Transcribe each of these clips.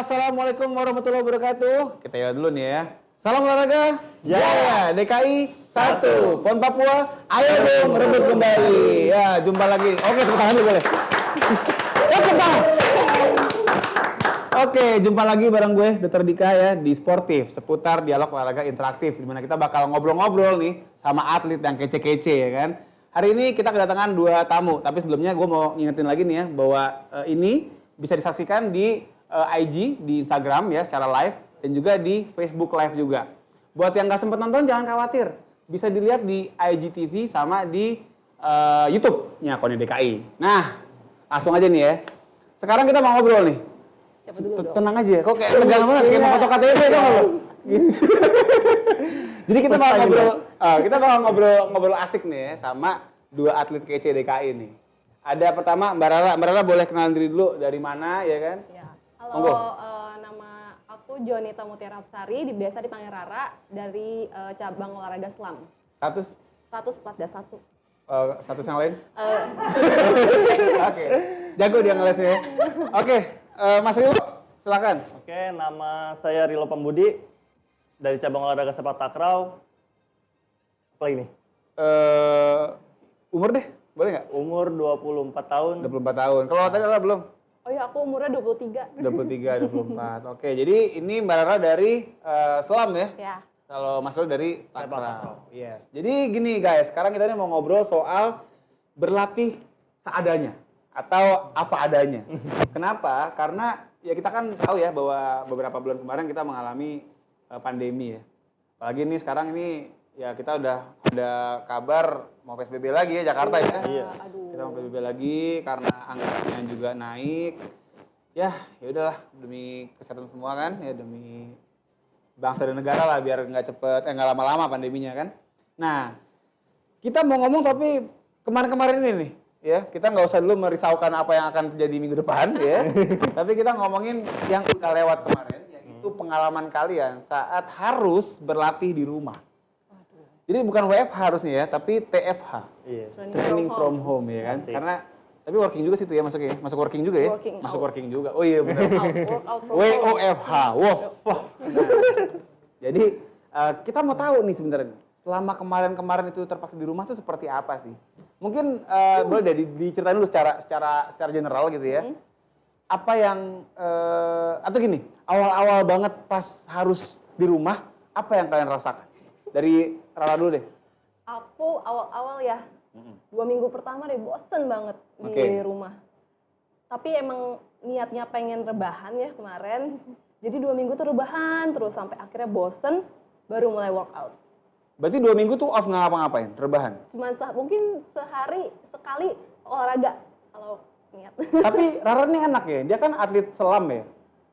Assalamualaikum warahmatullahi wabarakatuh. Kita ya dulu nih ya. Salam olahraga, Jaya DKI 1, PON Papua, ayo dong rebut kembali. Ya, jumpa lagi. Oke, tepuk tangan dulu boleh. Tepuk tangan. Oke, jumpa lagi bareng gue, Dr. Dika ya, di Sportif, seputar dialog olahraga interaktif, di mana kita bakal ngobrol-ngobrol nih sama atlet yang kece-kece ya kan. Hari ini kita kedatangan 2 tamu, tapi sebelumnya gue mau ngingetin lagi nih ya, bahwa ini bisa disaksikan di IG, di Instagram ya, secara live, dan juga di Facebook Live juga. Buat yang nggak sempat nonton, jangan khawatir. Bisa dilihat di IGTV sama di YouTube-nya KONI DKI. Nah, langsung aja nih ya. Sekarang kita mau ngobrol nih. Tenang aja, kok kayak tegang banget, kayak mau foto KTP tau nggak lo? Jadi kita bakal ngobrol asik nih ya, sama 2 atlet kece DKI nih. Ada pertama Mbak Rara. Mbak Rara boleh kenalin diri dulu, dari mana ya kan? Ya. Halo, nama aku Jonita Mutiara Sari, biasa dipanggil Rara, dari cabang olahraga selam. Status Platda 1. Status yang lain? Oke, jago dia ngelesnya ya. Oke, Mas Rilo, silakan. Oke, nama saya Rilo Pembudi, dari cabang olahraga sepak takraw. Apa ini? Umur deh, boleh nggak? Umur 24 tahun. 24 tahun. Kalau tadi Rara belum? Oh iya, aku umurnya 23. 23, 24. Oke, jadi ini Mbak Rara dari selam ya? Ya. Kalau Mas Rilo dari takraw. Yes. Jadi gini guys, sekarang kita mau ngobrol soal berlatih seadanya atau apa adanya. Kenapa? Karena ya kita kan tahu ya bahwa beberapa bulan kemarin kita mengalami pandemi ya. Apalagi ini sekarang ini ya kita udah ada kabar mau PSBB lagi ya Jakarta ya. Iya. Aduh. Kita mau PSBB lagi karena angkanya juga naik. Ya udahlah demi kesehatan semua kan, ya demi bangsa dan negara lah biar nggak nggak lama-lama pandeminya kan. Nah, kita mau ngomong tapi kemarin-kemarin ini nih, ya kita nggak usah dulu merisaukan apa yang akan terjadi minggu depan ya. Tapi kita ngomongin yang udah lewat kemarin, yaitu pengalaman kalian saat harus berlatih di rumah. Jadi bukan WFH harusnya ya, tapi TFH. Iya. Training from home ya kan. Asik. Karena tapi working juga situ ya masuknya. Masuk working juga ya? Masuk working juga. Oh iya benar. WOFH. WOF. Jadi kita mau tahu nih sebenarnya. Selama kemarin itu terpaksa di rumah tuh seperti apa sih? Mungkin boleh deh diceritain dulu secara general gitu ya. Apa yang atau gini, awal-awal banget pas harus di rumah, apa yang kalian rasakan? Dari Rara dulu deh. Aku awal-awal ya, 2 minggu pertama deh bosen banget di rumah. Tapi emang niatnya pengen rebahan ya kemarin. Jadi 2 minggu tuh rebahan terus sampai akhirnya bosen, baru mulai workout. Berarti 2 minggu tuh off nggak ngapa-ngapain, rebahan? Cuman mungkin sehari sekali olahraga kalau niat. Tapi Rara ini enak ya, dia kan atlet selam ya.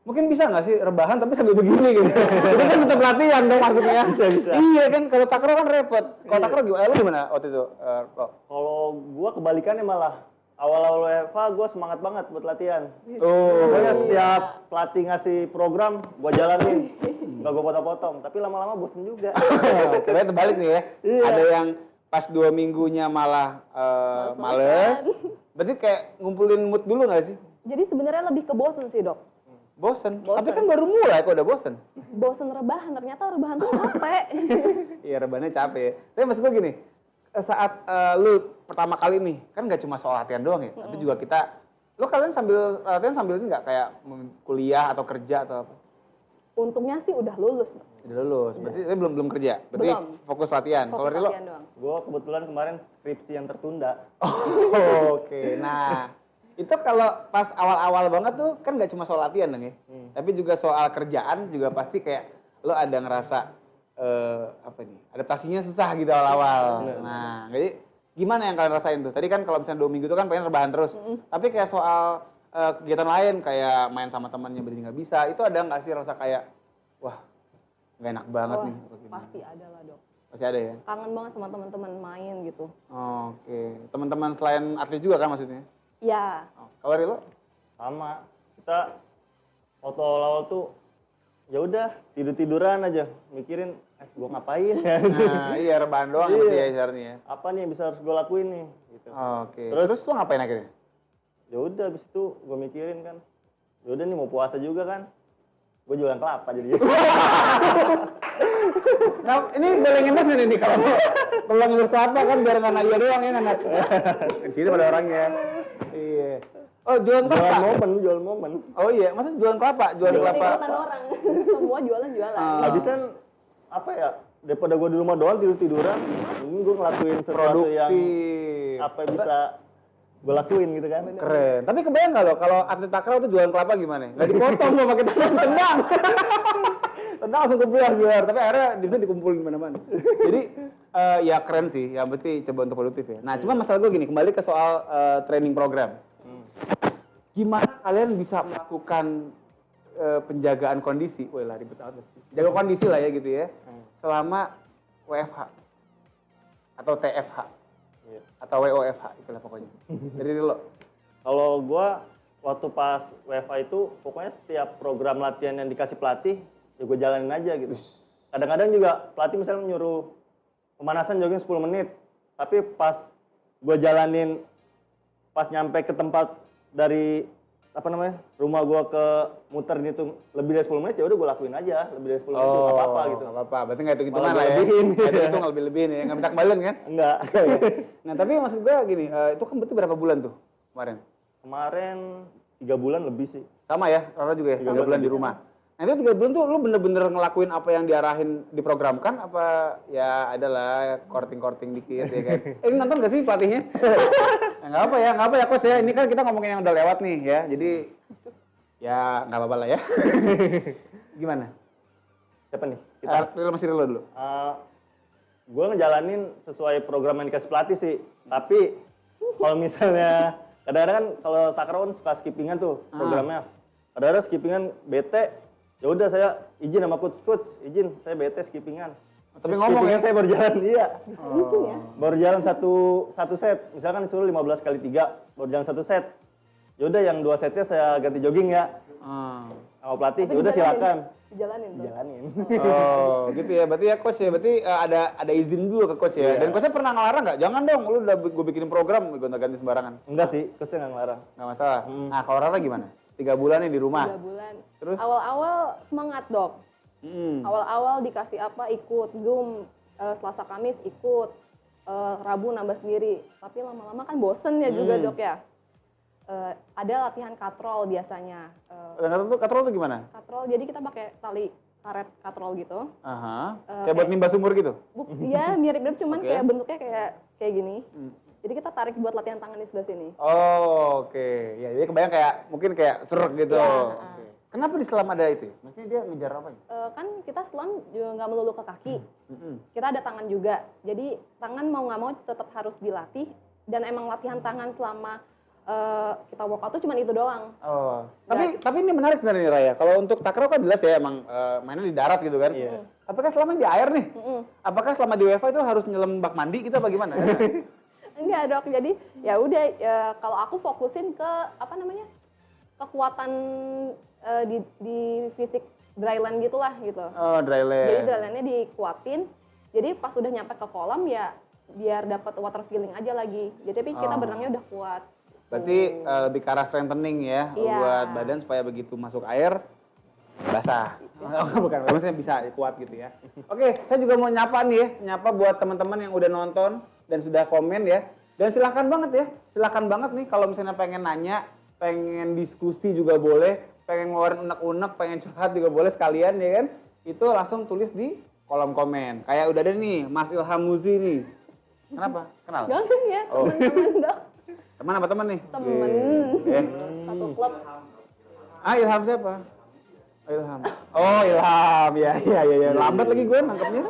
Mungkin bisa nggak sih rebahan tapi sambil begini gitu. Itu kan tetap latihan dong maksudnya. Bisa. Iya kan, kalau takraw kan repot. Kalau takraw gimana? Lu gimana waktu itu, Ro? Kalau gua kebalikannya malah. Awal-awal WFH gua semangat banget buat latihan. Oh, Pokoknya setiap pelatih ngasih program, gua jalanin. Nggak gua potong-potong, tapi lama-lama bosen juga. Sebenarnya terbalik nih ya. Iya. Ada yang pas 2 minggunya malah males. Berarti kayak ngumpulin mood dulu nggak sih? Jadi sebenarnya lebih ke bosen sih, Dok. Bosen. Tapi kan baru mulai kok udah bosen. Bosen rebahan, ternyata rebahan tuh capek. Iya rebahannya capek. Tapi maksud gue gini, saat lu pertama kali nih, kan nggak cuma soal latihan doang ya, tapi juga lu kalian sambil latihan sambil ini nggak kayak kuliah atau kerja atau apa? Untungnya sih udah lulus. Udah lulus, berarti belum kerja, berarti Belum. fokus latihan. Kalau Fokus Rilo? latihan doang. Gua kebetulan kemarin skripsi yang tertunda. Oh, oke. Nah, itu kalau pas awal-awal banget tuh kan nggak cuma soal latihan dong ya, tapi juga soal kerjaan juga pasti kayak lo ada ngerasa apa nih, adaptasinya susah gitu awal-awal. Nah, jadi gimana yang kalian rasain tuh? Tadi kan kalau misalnya 2 minggu tuh kan pengen rebahan terus, tapi kayak soal kegiatan lain kayak main sama temannya berarti nggak bisa, itu ada nggak sih rasa kayak wah nggak enak banget nih? Pasti ada lah, Dok. Pasti ada ya? Kangen banget sama teman-teman main gitu. Oke, teman-teman selain atlet juga kan maksudnya? Ya. Oh, kalau Rilo? Sama. Kita waktu awal-awal tuh ya udah tidur-tiduran aja, mikirin gua ngapain ya. Nah, iya rebahan doang Iya. berarti ya sebenarnya ya. Apa nih yang bisa harus gua lakuin nih gitu. Oke. Terus lu ngapain akhirnya? Ya udah habis itu gua mikirin kan. Ya udah nih mau puasa juga kan. gue jualan kelapa jadinya. Nah, ini boleh ngendus nggak nih kalau ngendus kelapa kan biar nggak Nadia doang ya nggak. Di sini pada orangnya. Iya. Oh jualan kelapa. Jualan momen. Oh iya, masa jualan kelapa, jualan kelapa. Ikutan orang. Semua jualan-jualan. Habisan apa ya? Daripada gue di rumah doang tiduran, ini gue ngelakuin sesuatu yang apa bisa gue lakuin gitu kan. Keren. Tapi kebayang nggak lo kalau atlet takraw tuh jualan kelapa gimana? Nggak dipotong lo pakai tangan tendang. Tendang langsung keluar. Tapi akhirnya bisa dikumpulin di mana-mana. Jadi ya keren sih. Yang penting coba untuk produktif ya. Nah, cuma masalah gue gini, kembali ke soal training program. Gimana kalian bisa melakukan penjagaan kondisi? Wah, lah ribet banget. Jaga kondisi lah ya gitu ya. Selama WFH atau TFH. Atau WOFH itulah pokoknya. Dari lo. Kalau gua waktu pas WFH itu pokoknya setiap program latihan yang dikasih pelatih ya gue jalanin aja gitu. Kadang-kadang juga pelatih misalnya nyuruh pemanasan jogging 10 menit. Tapi pas gua jalanin pas nyampe ke tempat dari rumah gua ke muter itu lebih dari 10 menit ya udah gua lakuin aja lebih dari 10 menit itu nggak apa-apa gitu. Nggak apa-apa, berarti nggak hitung-hitungan lah ya. Itu nggak lebih-lebihin ya, nggak minta kembalian kan? Enggak. Nah tapi maksud gua gini, itu kan berarti berapa bulan tuh kemarin? Kemarin 3 bulan lebih sih. Sama ya, Rara juga ya, 3 bulan di rumah. Nah itu 3 bulan tuh lu bener-bener ngelakuin apa yang diarahin, diprogramkan apa ya adalah korting-korting dikit ya kan? Ini nonton gak sih pelatihnya? Nggak apa ya coach ya, ini kan kita ngomongin yang udah lewat nih ya, jadi ya nggak apa-apa lah ya. Gimana? Siapa nih? Masih lo dulu. Gue ngejalanin sesuai program yang dikasih pelatih sih, tapi kalau misalnya kadang-kadang kan kalau takraw kan suka skippingan tuh programnya. Kadang-kadang skippingan bete, ya udah saya izin sama coach, izin saya bete skippingan. Tapi ngomong ya, saya baru jalan iya. Ya. Baru jalan satu set, misalkan disuruh 15 kali 3, baru jalan 1 set. Ya udah yang 2 setnya saya ganti jogging ya. Sama pelatih, ya udah silakan. Dijalanin tuh. Jalanin. Oh, gitu ya. Berarti ya coach ya, berarti ada izin dulu ke coach ya. Dan coachnya pernah ngelarang nggak? Jangan dong, lu udah gue bikinin program, gonta-ganti sembarangan. Enggak sih, coachnya nggak ngelarang. Nggak masalah. Nah, kalau Rara gimana? 3 bulan nih di rumah. 3 bulan. Terus? Awal-awal semangat dok. Awal-awal dikasih apa ikut Zoom, Selasa Kamis ikut, Rabu nambah sendiri. Tapi lama-lama kan bosen ya juga dok ya. Ada latihan katrol biasanya. Katrol tuh gimana? Katrol, jadi kita pakai tali karet katrol gitu. Kayak buat nimba sumur gitu? Iya mirip-mirip cuman kayak bentuknya kayak gini. Jadi kita tarik buat latihan tangan di sebelah sini. Oh, oke. Ya, jadi kebayang mungkin kayak serek gitu. Ya, Kenapa di selam ada itu? Maksudnya dia ngejar apa ya? Kan kita selam juga nggak melulu ke kaki. Kita ada tangan juga. Jadi tangan mau nggak mau tetap harus dilatih. Dan emang latihan tangan selama kita workout tuh cuma itu doang. Oh. Tapi ini menarik sebenarnya nih Raya. Kalau untuk takraw kan jelas ya emang mainnya di darat gitu kan. Iya. Tapi kan selama di air nih. Apakah selama di UEFA itu harus nyelam bak mandi gitu apa gimana? Enggak dok. Jadi ya udah kalau aku fokusin ke kekuatan di fisik dryland gitulah gitu. Oh, dryland. Jadi drylandnya dikuatin. Jadi pas udah nyampe ke kolam ya biar dapat water feeling aja lagi. Jadi tapi kita berenangnya udah kuat. Berarti lebih ke arah strengthening ya, buat badan supaya begitu masuk air basah. Bukan, maksudnya bisa kuat gitu ya. Oke, saya juga mau nyapa nih ya, nyapa buat teman-teman yang udah nonton dan sudah komen ya. Dan silakan banget nih kalau misalnya pengen nanya, pengen diskusi juga boleh, pengen ngeluarin unek-unek, pengen curhat juga boleh sekalian ya kan. Itu langsung tulis di kolom komen. Kayak udah ada nih, Mas Ilham Muzi nih. Kenapa? Kenal? Jangan ya, teman-teman dok. Teman apa teman nih? Temen. Satu klub. Ilham siapa? Ilham. Oh, Ilham. Ya. Lambat lagi gue nangkepnya.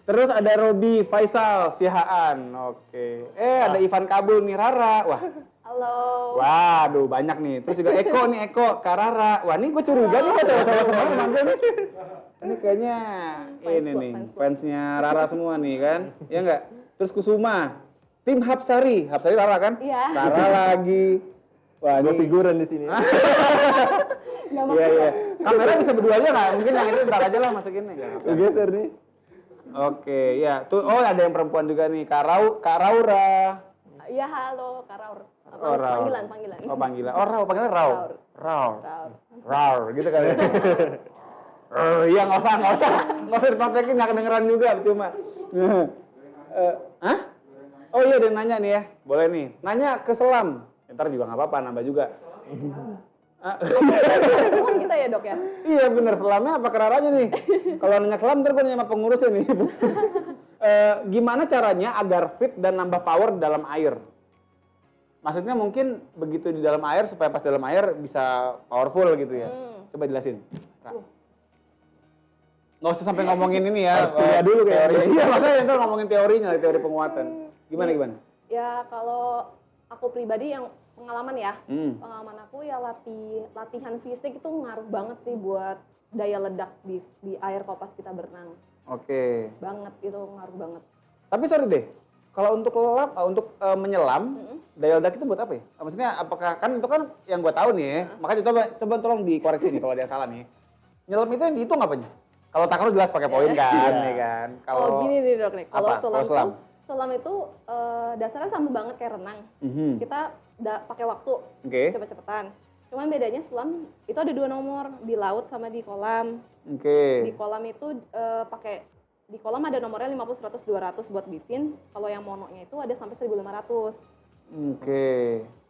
Terus ada Robi Faisal Sihaan. Oke. Ada Ivan Kabul nih Rara. Wah. Halo. Waduh, banyak nih. Terus juga Eko, Karara. Wah, ini gue curiga nih kok cewek-cewek semua manggil nih. Ini kayaknya ini nih, fansnya Rara semua nih kan. Ya enggak? Terus Kusuma. Tim Hapsari Rara kan? Iya. Rara lagi. Wah, Gue ini figuran di sini. Iya. Kamera bisa berdua aja nggak? Mungkin yang itu ntar aja lah masukin nih. Geser nih. Oke, ya. Tuh, ada yang perempuan juga nih. Kak Raura. Ya halo, Kak Raur. Oh, Raur. Panggilan. Oh, panggilan. Oh, Raur, panggilan Raur. Raur. Raur, gitu kali. Iya, nggak usah dipraktekin, nggak kedengeran juga, cuma. Hah? Oh iya, ada yang nanya nih ya, boleh nih. Nanya ke Selam, ntar juga nggak apa-apa, nambah juga. Selam kita ya dok ya? Iya bener, Selamnya apa keraranya nih? Kalau nanya Selam, ntar gue nanya sama pengurusnya nih. Gimana caranya agar fit dan nambah power dalam air? Maksudnya mungkin begitu di dalam air supaya pas dalam air bisa powerful gitu ya. Coba jelasin. Nggak usah sampai ngomongin ini ya. Kuliah dulu teori. Iya makanya ntar ngomongin teorinya, teori penguatan. Gimana? Ya kalau aku pribadi yang pengalaman ya, pengalaman aku ya latihan fisik itu ngaruh banget sih buat daya ledak di air kopas kita berenang. Oke. Banget itu ngaruh banget. Tapi sorry deh, kalau untuk menyelam, daya ledak itu buat apa ya? Maksudnya apakah kan itu kan yang gue tahu nih ya, makanya coba tolong dikoreksi nih kalau ada yang salah nih. Nyelam itu yang dihitung apanya? Kalau takraw jelas pakai poin kan, ya kan? Kalau gini nih dok nih, kalau selam itu dasarnya sama banget kayak renang. Kita pakai waktu cepet-cepetan. Cuman bedanya selam itu ada 2 nomor, di laut sama di kolam. Di kolam itu di kolam ada nomornya 50, 100, 200 buat bifin. Kalau yang mononya itu ada sampai 1.500.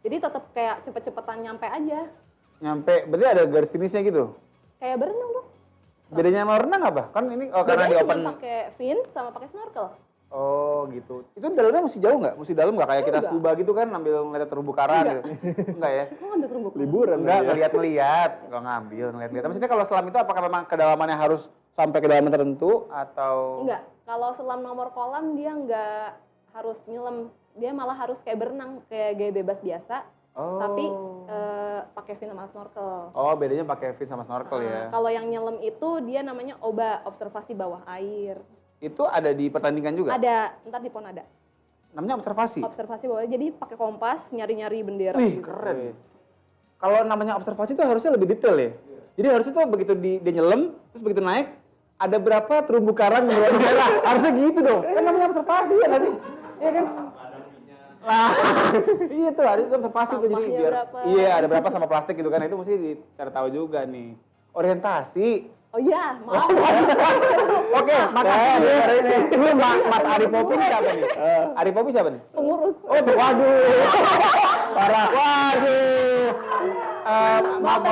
Jadi tetap kayak cepet-cepetan nyampe aja. Nyampe, berarti ada garis finishnya gitu? Kayak berenang dong. Bedanya sama renang apa? Kan ini karena di open. Cuma pakai fin sama pakai snorkel. Oh gitu. Itu dalamnya mesti jauh nggak? Mesti dalam nggak kayak kita scuba gitu kan, ambil ngeliat terumbu karang gitu? Enggak ya? Kok ngambil terumbu karang? Liburan. Enggak, ngeliat. Nggak ngambil, ngeliat. Maksudnya kalau selam itu apakah memang kedalamannya harus sampai kedalaman tertentu atau? Enggak. Kalau selam nomor kolam dia nggak harus nyelam. Dia malah harus kayak berenang, kayak gaya bebas biasa. Tapi pakai fin sama snorkel. Oh, bedanya pakai fin sama snorkel ya. Kalau yang nyelam itu dia namanya OBA, observasi bawah air. Itu ada di pertandingan juga? Ada, ntar di PON ada. Namanya observasi? Observasi bawah, jadi pakai kompas, nyari-nyari bendera. Wih, gitu. keren. Kalau namanya observasi itu harusnya lebih detail ya? Jadi harusnya tuh begitu dia nyelam, terus begitu naik, ada berapa terumbu karang yang berwarna merah? Harusnya gitu dong. Kan namanya observasi ya nggak sih? Iya kan? Nah, iya tuh, ada observasi tuh jadi biar berapa? Iya, ada berapa sama plastik gitu kan, itu mesti dicari tahu juga nih. Orientasi. Oh iya, maaf. Oke, makasih ya. Ini Mas Ari Popi siapa nih? Ari Popi siapa nih? Pengurus. Oh, waduh. Parah. Waduh. Maaf,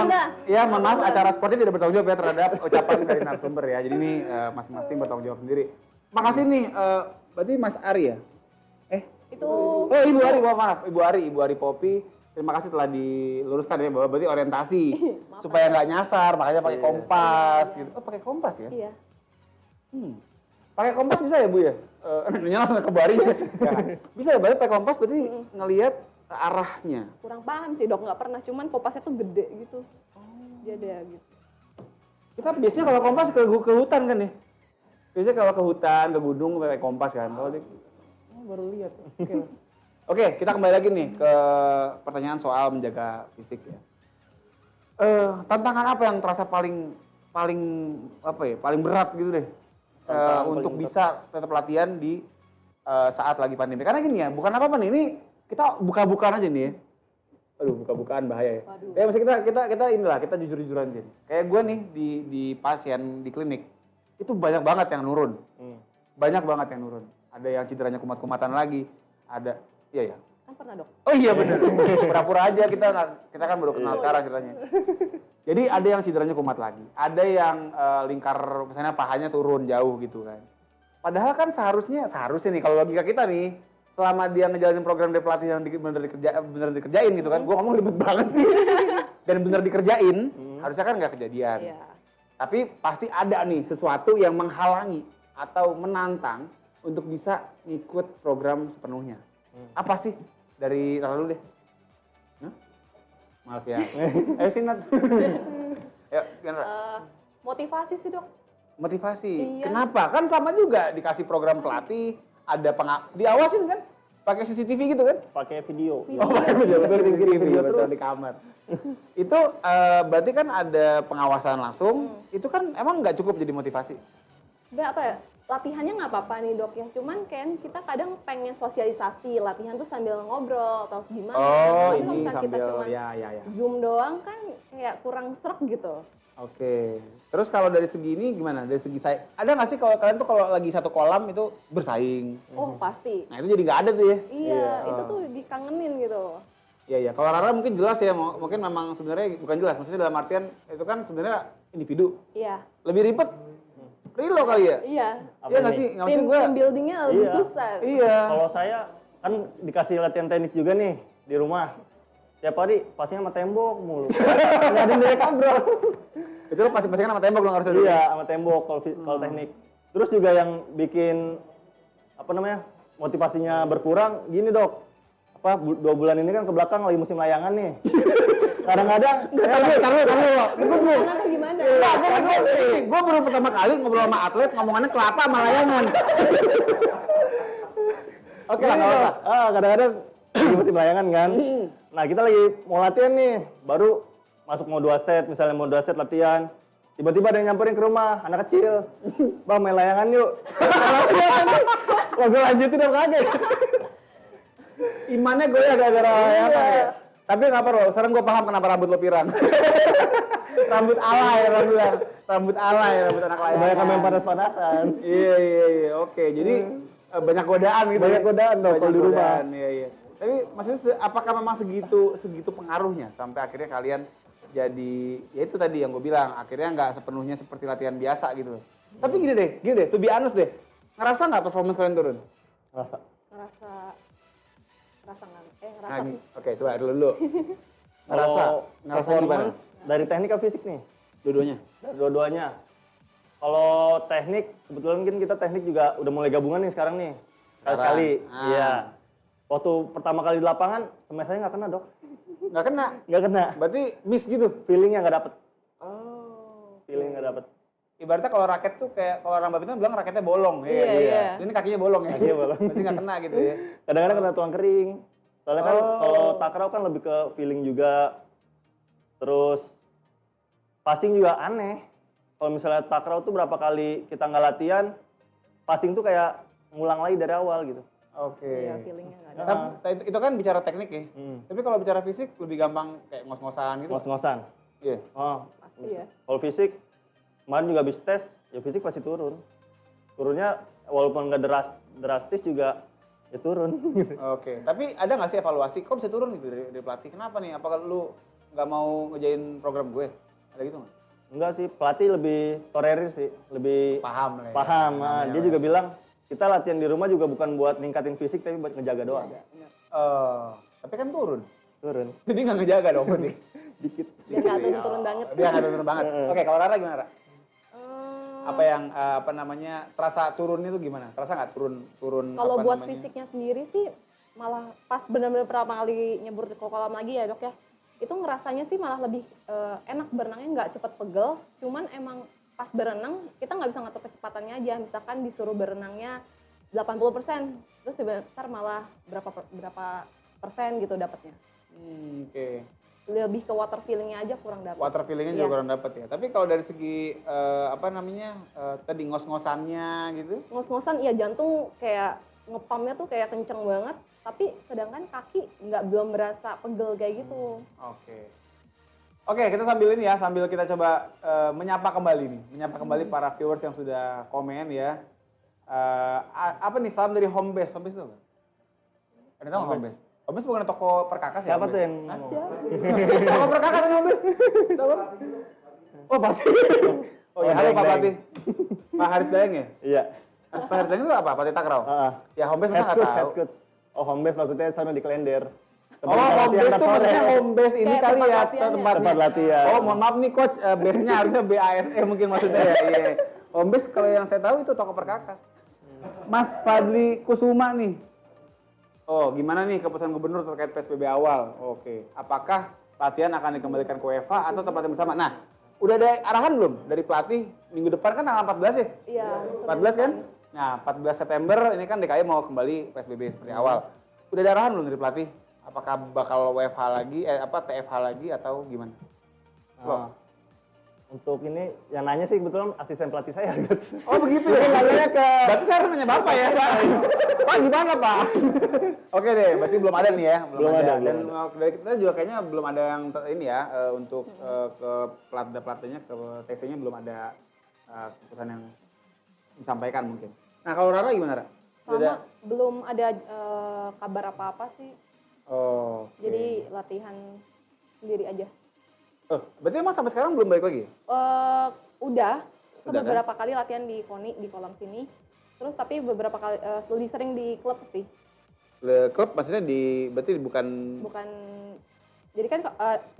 ya mohon maaf, acara sportif tidak bertanggung jawab ya terhadap ucapan dari narasumber ya. Jadi ini masing-masing bertanggung jawab sendiri. Makasih nih, berarti Mas Ari ya? Itu. Oh, Ibu Ari, maaf. Ibu Ari Popi. Terima kasih telah diluruskan ya bahwa berarti orientasi supaya nggak nyasar, makanya pakai kompas gitu. Oh, pakai kompas ya? Iya. Pakai kompas bisa ya, Bu ya? Nanya langsung ke Bu Ari. Bisa ya, berarti pakai kompas berarti ngelihat arahnya. Kurang paham sih dok, nggak pernah. Cuman kompasnya tuh gede gitu. Jadi ya gitu. Kita biasanya kalau kompas ke hutan kan ya? Biasanya kalau ke hutan, ke gunung pakai kompas kan. Kalau baru lihat. Oke, kita kembali lagi nih ke pertanyaan soal menjaga fisik ya. Tantangan apa yang terasa paling berat gitu deh untuk bisa tetap latihan di saat lagi pandemi? Karena gini ya, bukan apa-apa nih, ini kita buka-bukaan aja nih ya. Aduh, buka-bukaan bahaya ya. Ya maksudnya kita jujur-jujuran aja. Kayak gue nih di pasien di klinik itu banyak banget yang nurun, banyak banget yang nurun. Ada yang cederanya kumat-kumatan lagi, ada. Iya ya. Kan pernah dok. Oh iya benar. Pura-pura aja kita kan baru kenal sekarang ceritanya. Jadi ada yang cederanya kumat lagi, ada yang lingkar misalnya pahanya turun jauh gitu kan. Padahal kan seharusnya nih kalau logika kita nih, selama dia ngejalanin program dari pelatih yang bener dikerjain gitu kan. Gua ngomong ribet banget sih. Dan bener dikerjain, harusnya kan nggak kejadian. Iya. Tapi pasti ada nih sesuatu yang menghalangi atau menantang untuk bisa ngikut program sepenuhnya. Apa sih? Dari lalu deh. Maaf ya. Sinat. Yuk, motivasi sih dok. Motivasi. Iya. Kenapa? Kan sama juga dikasih program pelatih, ada diawasin kan? Pakai CCTV gitu kan? Pakai video. Oh, pakai video terus di kamar. Itu berarti kan ada pengawasan langsung. Itu kan emang nggak cukup jadi motivasi? Nggak apa ya? latihannya nggak apa-apa nih dok ya, cuman kan kita kadang pengen sosialisasi, latihan tuh sambil ngobrol atau gimana. Oh, Tapi kalau ini misalnya kita sambil cuma ya. Zoom doang kan kayak kurang sreg gitu. Oke. Terus kalau dari segi ini gimana? Dari segi saya, ada nggak sih kalau kalian tuh kalau lagi satu kolam itu bersaing? Oh pasti. Nah itu jadi nggak ada tuh ya? Iya, itu tuh dikangenin gitu. Iya. Kalau Rara mungkin jelas ya, mungkin memang sebenarnya bukan jelas, maksudnya dalam artian itu kan sebenarnya individu. Iya. Lebih ribet, Rilo kali ya? Iya. Iya nggak sih? Nggak maksud gue. Tim buildingnya lebih Iya. susah. Iya. Kalau saya kan dikasih latihan teknik juga nih di rumah. Tiap hari pastinya sama tembok mulu. Nggak ada yang direka bro. Itu lo pasti pastikan sama tembok dong harusnya. Iya, sama tembok kalau teknik. Terus juga yang bikin apa namanya motivasinya berkurang, gini dok. 2 bulan ini kan ke belakang lagi musim layangan nih. Kadang-kadang, Taruh. Karena tuh gimana? Gue baru pertama kali ngobrol sama atlet, ngomongannya kelapa sama layangan. Oke lah, nggak apa-apa. Kadang-kadang lagi musim layangan kan. Nah kita lagi mau latihan nih, baru masuk mau 2 set, misalnya mau 2 set latihan. Tiba-tiba ada yang nyamperin ke rumah, anak kecil. Bang main layangan yuk. Wah gue lanjutin dong kaget. Imannya gue ya gara-gara layangan ya. Tapi nggak apa bro, sekarang gue paham kenapa rambut lo pirang. Rambut alay, rambut anak layangan. Kebanyakan main panas-panasan. Iya, oke. Jadi banyak godaan gitu. Banyak godaan dong kalau di rumah. Iya. Tapi maksudnya apakah memang segitu pengaruhnya sampai akhirnya kalian jadi, ya itu tadi yang gue bilang, akhirnya nggak sepenuhnya seperti latihan biasa gitu. Tapi gini deh, to be honest deh, ngerasa nggak performance kalian turun? Rasa. Ngerasa nggak? Nah, oke, coba dulu. Ngerasa gimana? Performance dari teknik ke fisik nih? Dua-duanya? Dari dua-duanya. Kalau teknik, kebetulan kan kita teknik juga udah mulai gabungan nih sekarang nih. Sekali. Iya. Waktu pertama kali di lapangan, smash saya nggak kena dok. Nggak kena? Nggak kena. Berarti miss gitu? Feelingnya nggak dapet. Oh. Feeling nggak dapet. Ibaratnya kalau raket tuh kayak, kalau orang badminton bilang raketnya bolong. Iya. Ini kakinya bolong ya? Kakinya bolong. Berarti nggak kena gitu ya? Kadang-kadang kena tulang kering. Soalnya kan kalau takraw kan lebih ke feeling juga. Terus passing juga aneh. Kalau misalnya takraw tuh berapa kali kita nggak latihan, passing tuh kayak ngulang lagi dari awal gitu. Oke. Iya, feelingnya nggak ada. Itu kan bicara teknik ya. Tapi kalau bicara fisik lebih gampang kayak ngos-ngosan gitu. Ngos-ngosan. Iya. Oh. Pasti ya. Kalau fisik, kemarin juga habis tes, ya fisik pasti turun. Turunnya walaupun nggak drastis juga ya turun. Oke. Tapi ada nggak sih evaluasi? Kok bisa turun gitu dari pelatih? Kenapa nih? Apakah lu nggak mau ngejain program gue? Ada gitu nggak? Enggak sih, pelatih lebih tolerir sih, lebih Paham lah ya. paham. Dia juga bilang kita latihan di rumah juga bukan buat ningkatin fisik tapi buat ngejaga doang. Tapi kan turun. Turun. Jadi nggak ngejaga dong berarti. Dikit. Biar nggak turun-turun banget. Dia nggak turun banget. Oke, kalau Rara gimana, Ra? Eh, Apa yang terasa turunnya itu gimana? Terasa nggak turun? Kalau apa buat namanya? fisiknya sendiri sih malah pas benar-benar pertama kali nyebur ke kolam lagi ya dok ya, itu ngerasanya sih malah lebih enak berenangnya, nggak cepet pegel, cuman emang pas berenang kita nggak bisa ngatur kecepatannya aja, misalkan disuruh berenangnya 80%, terus sebentar malah berapa persen gitu dapatnya. Oke. Lebih ke water feelingnya aja kurang dapet. Water feelingnya juga kurang dapet ya. Tapi kalau dari segi tadi ngos-ngosannya gitu? Ngos-ngosan, iya jantung kayak ngepumpnya tuh kayak kenceng banget, tapi sedangkan kaki belum berasa pegel kayak gitu. Oke, kita sambil ini ya, sambil kita coba menyapa kembali para viewers yang sudah komen ya. Apa nih, salam dari Home Base itu apa? Ada tahu Home Base? Home Base bukan toko perkakas ya? Siapa tuh yang Siapa? Toko perkakas yang Home Base? Tahu? Oh pasti. Oh ya, halo Pak Patih. Pak Haris Dayeng ya? Iya. Pak Haris Dayeng itu apa? Patih Takraw? Ya Home Base masa nggak tahu. Headcoot. Oh, home base maksudnya sana di Klender. Oh, home base itu maksudnya home base ini Kayak kali tempat ya, latihannya. Tempat latihan. Oh, mohon maaf nih coach, base-nya harusnya BASE mungkin maksudnya ya. Iya. Home base kalau yang saya tahu itu toko perkakas. Mas Fadli Kusuma nih. Oh, gimana nih keputusan gubernur terkait PSBB awal? Oke. Apakah latihan akan dikembalikan ke UEFA atau tempat yang bersama? Nah, udah ada arahan belum dari pelatih? Minggu depan kan tanggal 14 ya? Iya. 14 kan? Nah, 14 September ini kan DKI mau kembali PSBB seperti awal. Udah ada arahan belum dari pelatih? Apakah bakal WFH lagi, TFH lagi atau gimana? Untuk ini yang nanya sih kebetulan asisten pelatih saya. Oh begitu ya, nanya ke... Berarti saya harus nanya Bapak ya, Pak? Pak gimana Pak? Oke deh, berarti belum ada nih ya? Belum ada. Dan dari kita juga kayaknya belum ada yang ini ya, untuk ke pelatihnya, ke TC-nya belum ada keputusan yang disampaikan mungkin. Nah kalau Rara gimana Rara? Sama, belum ada kabar apa-apa sih. Oh. Jadi latihan sendiri aja. Berarti emang sampai sekarang belum balik lagi? Udah Udah, beberapa kali latihan di KONI di kolam sini. Terus tapi beberapa kali lebih sering di klub sih. Klub maksudnya berarti bukan Jadi kan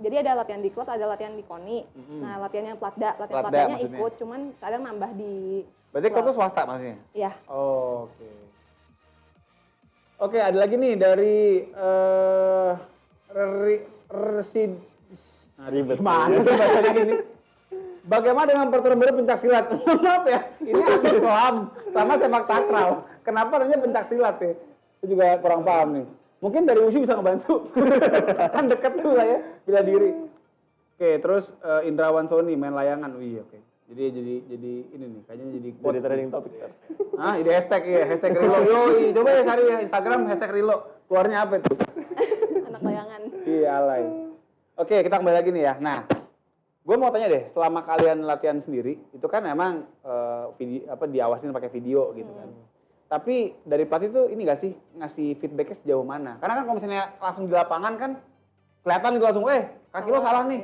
jadi ada latihan di klub, ada latihan di KONI. Nah, latihan yang latihan platdanya maksudnya. ikut, cuman kadang nambah di berarti klub itu swasta maksudnya? Iya. Oh, oke. Oke, ada lagi nih dari Ribet. Gimana sih bacanya gini? Bagaimana dengan peraturan baru pencak silat? Maaf ya, ini aku paham sama sepak takraw. Kenapa namanya pencak silat ya? Itu juga kurang paham nih. Mungkin dari USI bisa ngebantu. Kan deket tuh lah ya, bela diri. Oke, terus Indrawan Sony main layangan. Wih, oke. Jadi ini nih, kayaknya jadi Jadi trending topik. ide hashtag ya, hashtag Rilo. Yoi, coba ya cari ya Instagram hashtag Rilo. Keluarnya apa itu? Anak layangan. Iya, alay. Oke, kita kembali lagi nih ya. Nah, gue mau tanya deh, selama kalian latihan sendiri, itu kan emang diawasin pakai video gitu kan. Tapi dari pelatih tuh ini gak sih ngasih feedbacknya sejauh mana? Karena kan kalau misalnya langsung di lapangan kan kelihatan gitu langsung, kaki lo salah nih.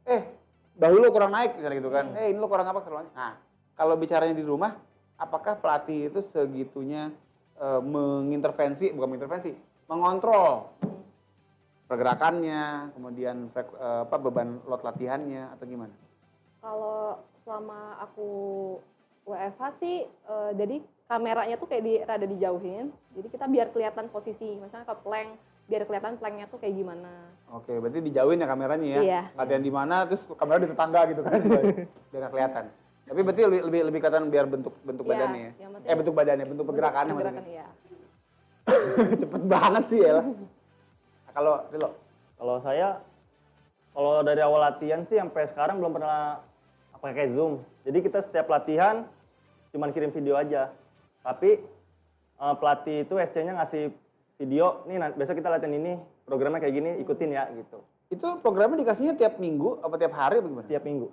Iya. Bahu lo kurang naik misalnya gitu kan. Ini lo kurang apa kesalahannya. Nah, kalau bicaranya di rumah, apakah pelatih itu segitunya mengontrol pergerakannya, kemudian beban load latihannya atau gimana? Kalau selama aku WFH sih, jadi kameranya tuh kayak rada dijauhin. Jadi kita biar kelihatan posisi, misalnya ke plank, biar kelihatan planknya tuh kayak gimana. Oke, berarti dijauhin ya kameranya ya? Iya. Latihan di mana, terus kamera di tetangga gitu kan? Biar nggak kelihatan. Tapi berarti lebih kelihatan biar bentuk badannya ya? Bentuk badannya, bentuk pergerakannya Pergerakan, maksudnya. iya. Cepet banget sih ya. Kalau Rilo? Kalau saya, kalau dari awal latihan sih sampai sekarang belum pernah pakai Zoom. Jadi kita setiap latihan cuman kirim video aja. Tapi pelatih itu SC-nya ngasih video, nih besok kita latihan ini, programnya kayak gini, ikutin ya gitu. Itu programnya dikasihnya tiap minggu apa tiap hari apa gimana? Tiap minggu.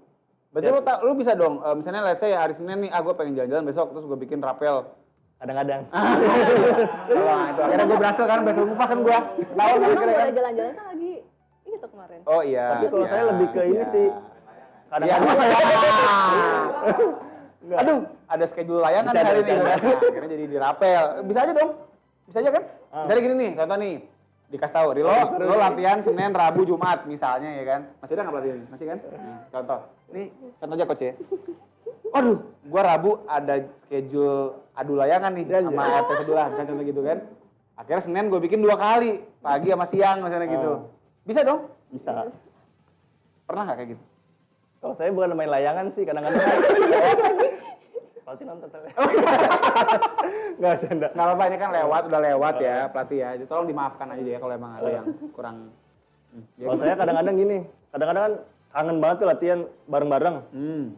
Berarti lu bisa dong, misalnya let's say hari Senin nih, gue pengen jalan-jalan besok, terus gue bikin rapel. Kadang-kadang. Kalau itu akhirnya gue berhasil kan, berhasil ngupas kan gue. Tahun Emang akhirnya kan. boleh jalan-jalan kan lagi ini tuh kemarin. Oh iya. Tapi kalau iya, saya lebih ke ini iya. sih. Iya. Kadang-kadang. Aduh, ada schedule layangan Bisa, hari ini. bisa. Nah, akhirnya jadi di rapel. Bisa aja dong. Bisa aja kan? Misalnya gini nih, contoh nih. Dikasih tahu, Rilo, lo latihan Senin, Rabu, Jumat misalnya ya kan. Masih ada nggak pelatihan ini? Masih kan? Contoh. Ini contoh aja coach ya. Aduh, gua Rabu ada schedule adu layangan nih sama RT sebelah, misalnya contoh gitu kan. Akhirnya Senin gue bikin 2 kali, pagi sama siang misalnya gitu. Bisa dong? Bisa. Pernah nggak kayak gitu? Kalau saya bukan main layangan sih, kadang-kadang. Pelatih nonton tapi. Nggak canda. Nggak apa-apa, ini kan udah lewat ya pelatih ya. Jadi tolong dimaafkan aja ya kalau emang ada yang kurang. Kalau saya kadang-kadang gini, kadang-kadang kan kangen banget tuh latihan bareng-bareng.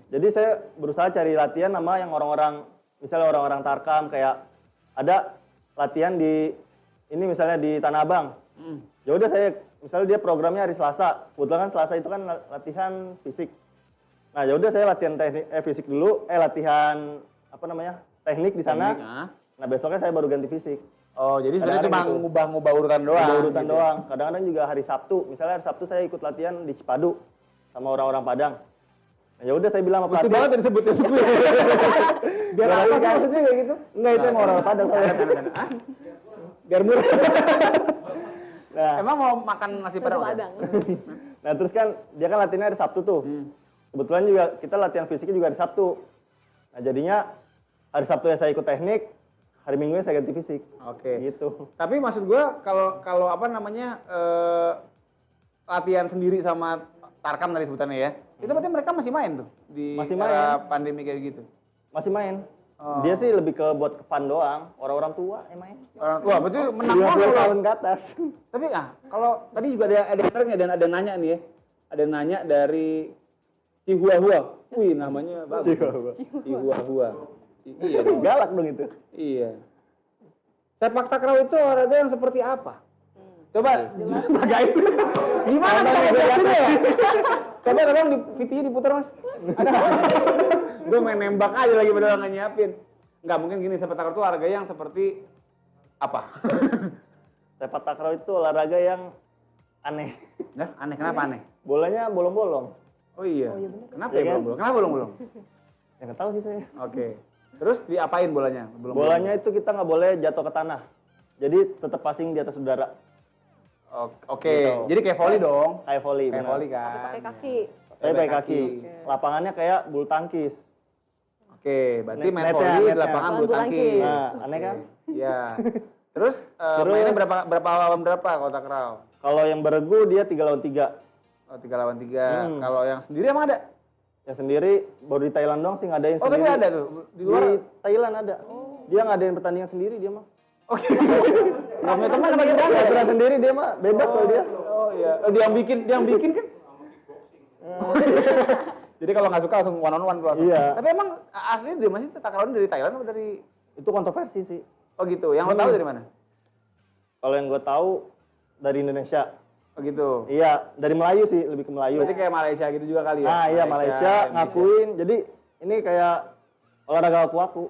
Jadi saya berusaha cari latihan sama yang orang-orang, misalnya orang-orang Tarkam, kayak ada latihan di ini misalnya di Tanah Abang. Ya udah saya, misalnya dia programnya hari Selasa, kebetulan kan Selasa itu kan latihan fisik. Nah ya udah saya latihan fisik dulu, latihan teknik di sana. Nah besoknya saya baru ganti fisik. Oh, jadi sebenarnya cuma gitu. ngubah urutan doang. Ngubah urutan gitu. doang. Kadang-kadang juga hari Sabtu, misalnya hari Sabtu saya ikut latihan di Cipadu sama orang-orang Padang. Nah, ya udah saya bilang sama Mesti pelatih. banget yang disebutnya suku ya. Biar apa sih maksudnya kayak gitu? Enggak, itu emang orang Padang soalnya. Biar murah. Nah, Emang mau makan nasi padang? Padang. nah terus kan dia kan latihannya hari Sabtu tuh. Kebetulan juga kita latihan fisiknya juga hari Sabtu. Nah jadinya hari Sabtu ya saya ikut teknik, hari Minggunya saya ganti fisik. Oke. Gitu. Tapi maksud gua kalau latihan sendiri sama Tarkam tadi sebutannya ya. Itu berarti mereka masih main tuh di Masih era main. pandemi kayak gitu. Masih main. Oh. Dia sih lebih ke buat fun doang. Orang-orang tua yang main. Orang tua berarti menang 50 mulu. tahun ke atas. Tapi kalau tadi juga ada yang nanya nih ya. Ada yang nanya dari Chihuahua. Wih, namanya bagus. Chihuahua. Iya, dong. Galak dong itu. Iya. Sepak takraw itu olahraga yang seperti apa? Coba bagain. Gimana cara jelasinnya ya? Coba tolong di VT-nya diputar, Mas. Ada. Gue main nembak aja lagi padahal nggak nyiapin. Nggak mungkin gini, sepak takraw itu olahraga yang seperti apa? Sepak takraw itu olahraga yang aneh. Nah, aneh, kenapa aneh? Bolanya bolong-bolong. Oh iya. Oh iya bener. Kenapa Iya ya kan? bolong-bolong? Kenapa bolong-bolong? Ya nggak tahu sih saya. Oke. Terus diapain bolanya? Bolanya itu kita nggak boleh jatuh ke tanah. Jadi tetap passing di atas udara. Oke. Gitu. Jadi kayak volley dong. Kayak volley. Kayak benar. volley Tapi kan. pakai kaki. Tapi pakai kaki. Lapangannya kayak bulu tangkis. Oke, berarti main Netnya, volley di netnya. lapangan bulu Bulu tangkis. tangkis. Nah, aneh kan? Iya. Terus, Terus- mainnya berapa lawan berapa kalau takraw? Kalau yang beregu dia 3 lawan 3. Oh, 3 lawan 3. Hmm. Kalau yang sendiri emang ada? Yang sendiri baru di Thailand doang sih ngadain Oh, sendiri. tapi ada tuh di luar. Di Thailand ada. Dia ngadain pertandingan sendiri dia mah. Oke. Nggak punya teman apa gimana? Dia aturan sendiri dia mah bebas kalau dia. Oh iya. Oh, dia yang bikin kan? Jadi kalau nggak suka langsung one on one tuh langsung. Iya. Tapi emang asli dari mana sih takraw dari Thailand atau dari? Itu kontroversi sih. Oh gitu. Yang lo tahu dari mana? Kalau yang gue tahu dari Indonesia. Oh gitu. Iya, dari Melayu sih, lebih ke Melayu. Berarti kayak Malaysia gitu juga kali ya? Nah, iya Malaysia Indonesia. ngakuin. Jadi ini kayak olahraga aku-aku.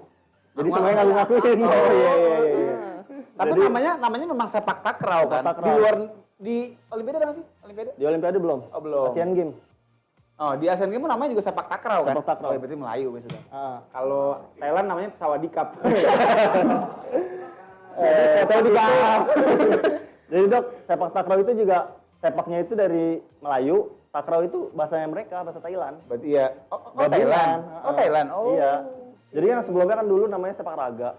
Jadi Aku- semuanya ngaku-ngakuin. Oh iya. Tapi Jadi- namanya memang sepak takraw kan? Sepak takraw. Di luar di Olimpiade ada nggak sih? Olimpiade? Di Olimpiade belum? Oh, belum. Asian Games. Oh, di Asian Games namanya juga sepak takraw kan? Sepak takraw. Oh, berarti Melayu sudah. Ah. Kalau Thailand namanya Sawadee Cup. Sawadee. Jadi Dok, sepak takraw itu juga sepaknya itu dari Melayu, takraw itu bahasanya mereka, bahasa Thailand. Berarti ya. Oh, Gabungan. Thailand. Oh, Ah. Thailand. Oh. Iya. Jadi kan sebelumnya kan dulu namanya sepak raga.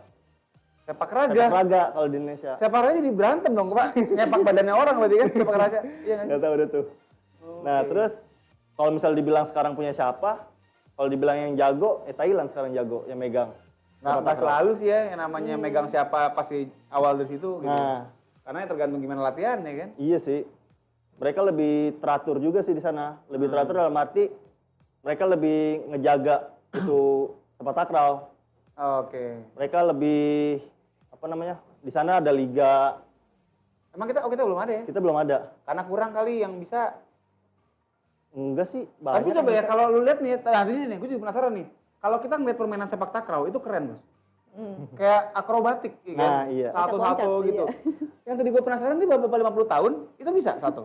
Sepak Sepak raga. raga kalau di Indonesia. Sepak raga jadi berantem dong, Pak. Nyepak badannya orang berarti kan sepak raga. Iya kan? Nggak tahu deh tuh. Nah, terus kalau misal dibilang sekarang punya siapa? Kalau dibilang yang jago, Thailand sekarang jago, yang megang. Sepak Nggak takraw. selalu sih ya yang namanya megang siapa pasti awal dari situ gitu. Nah, Karena ya tergantung gimana latihan ya kan. iya sih. Mereka lebih teratur juga sih di sana. Lebih teratur dalam arti mereka lebih ngejaga itu sepak takraw. Oke. Mereka lebih apa namanya? Di sana ada liga. Emang kita belum ada ya? Kita belum ada. Karena kurang kali yang bisa. Enggak sih, Tapi banyak coba yang ya bisa. kalau lu lihat nih, tadi nih, gue juga penasaran nih. Kalau kita ngeliat permainan sepak takraw itu keren, Mas. Kayak akrobatik, ya kan? Nah, iya. Satu-satu Loncat-loncat, gitu. iya. Yang tadi gue penasaran nih, bapak 50 tahun, itu bisa satu.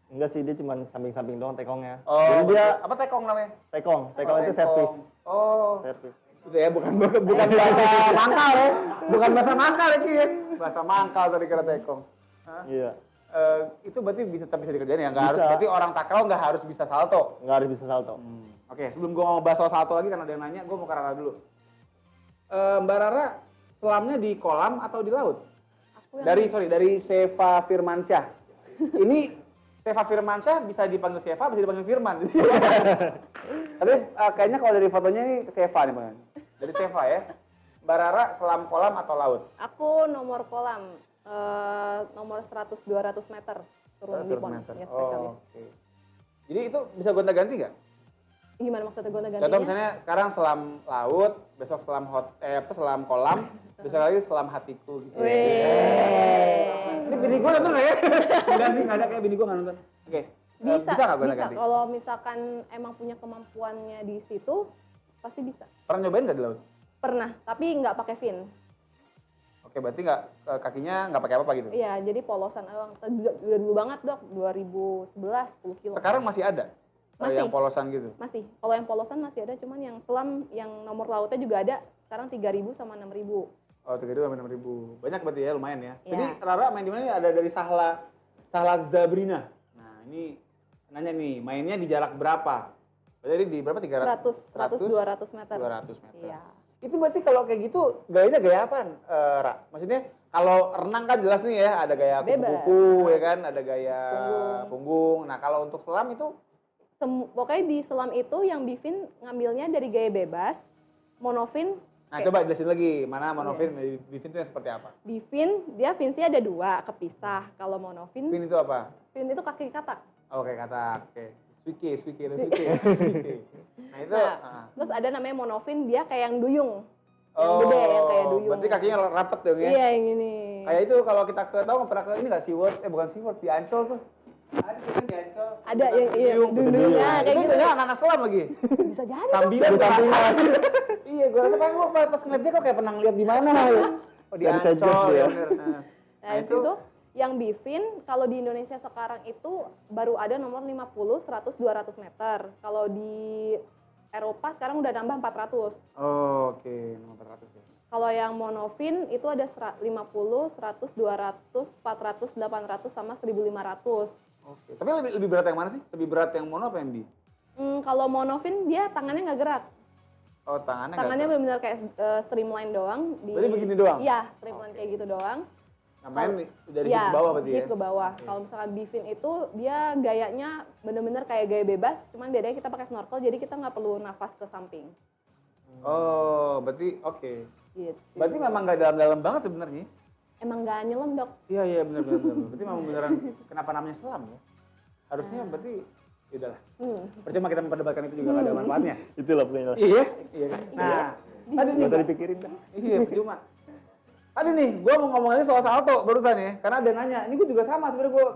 Enggak sih, dia cuma samping-samping doang tekongnya. Oh, Jadi dia apa tekong namanya? tekong. Tekong Oh, itu tekong. servis. Oh, Servis. itu ya bukan bahasa mangkal ya. Bukan bahasa mangkal ya, Ki, ya. Bahasa mangkal tadi kira tekong. Hah? Iya. Itu berarti bisa dikerjain ya? Nggak harus, Bisa. berarti orang takraw nggak harus bisa salto. Nggak harus bisa salto. Oke, sebelum gue mau bahas soal salto lagi karena ada yang nanya, gue mau ke Rara dulu. Mbak Rara, selamnya di kolam atau di laut? Aku yang Dari Seva Firmansyah. Ini Seva Firmansyah bisa dipanggil Seva, bisa dipanggil Firman. Tapi kayaknya kalau dari fotonya ini Seva nih Bang. Dari Seva ya. Mbak Rara, selam kolam atau laut? Aku nomor kolam, nomor 100-200 meter turun di 100 pon. meter. Ya, spesialis. Oh, oke. Jadi itu bisa gonta-ganti nggak? Gimana maksudnya gonta-gantinya? Contoh misalnya sekarang selam laut, besok selam selam kolam, besok lagi selam hatiku gitu. Ini bini gue nonton nggak ya? Enggak sih, nggak ada kayak bini gue nggak nonton. Oke. Bisa, Bisa nggak gonta bisa. ganti? Kalau misalkan emang punya kemampuannya di situ, pasti bisa. Pernah nyobain nggak di laut? Pernah, tapi nggak pakai fin. Oke, berarti nggak kakinya nggak pakai apa-apa gitu? Iya, jadi polosan doang. Udah dulu banget dok, 2011, 10 kilo. Sekarang masih ada? Masih. Yang polosan gitu? Masih. Kalau yang polosan masih ada, cuman yang selam, yang nomor lautnya juga ada. Sekarang 3.000 sama 6.000. Oh, 3.000 sampai 6.000. Banyak berarti ya, lumayan ya. Iya. Jadi Rara main di mana nih? Ada dari Sahla Zabrina. Nah, ini nanya nih, mainnya di jarak berapa? Berarti di berapa? 100, 200 meter. 200 meter. Iya. Itu berarti kalau kayak gitu gayanya gaya apaan, Ra? Maksudnya kalau renang kan jelas nih ya, ada gaya Bebas. kupu-kupu ya kan, ada gaya Punggung. punggung. Nah, kalau untuk selam itu Pokoknya di selam itu yang bifin ngambilnya dari gaya bebas, monofin. nah coba jelasin lagi, mana monofin, bifin itu yang seperti apa? Bifin, dia finsnya ada dua, kepisah. Kalau monofin, Fin itu apa? fin itu kaki kata. Oke, kata. Oke. Swike. Nah itu. Terus ada namanya monofin, dia kayak yang duyung. Yang gede, yang kayak duyung. Berarti kakinya rapet dong ya? Iya, yang ini. Kayak itu kalau kita tahu pernah ke ini nggak SeaWorld? Bukan SeaWorld, di Ancol tuh. Ada kan di Ancol. Ada yang duyung. Nah, Kayak itu gitu. ternyata anak selam lagi. Bisa jadi. Sambilan Iya, gue rasa kan gue pas ngeliat dia kok kayak pernah ngeliat di mana ya. Oh di Dari Ancol Sejok ya dia. bener. Nah, itu yang bifin kalau di Indonesia sekarang itu baru ada nomor 50, 100, 200 meter. Kalau di Eropa sekarang udah nambah 400. Oh, oke, nomor 400 ya. Kalau yang monofin itu ada 50, 100, 200, 400, 800 sama 1500. Oke. Tapi lebih berat yang mana sih? Lebih berat yang mono apa yang di? Kalau monofin dia tangannya nggak gerak. Oh, tangannya nggak Tangannya gerak. benar-benar kayak streamline doang. Berarti begini doang? Iya, streamline kayak gitu doang. Namanya dari Iya, ke bawah berarti ya? dip ke bawah. Kalau misalkan bifin itu dia gayanya bener-bener kayak gaya bebas, cuman bedanya kita pakai snorkel jadi kita nggak perlu nafas ke samping. Oh, berarti oke. Gitu. Berarti memang nggak dalam-dalam banget sebenarnya. Emang nggak nyelam, Dok. Iya benar. Berarti memang beneran kenapa namanya selam ya? Harusnya berarti ya udahlah. Percuma kita memperdebatkan itu juga nggak ada manfaatnya. Itulah pokoknya. Iya kan? Nah, tadi nih Nggak usah dipikirin dah. Iya, percuma. Tadi nih, gue mau ngomongin soal salto barusan ya, karena ada nanya. Ini gue juga sama, sebenarnya gue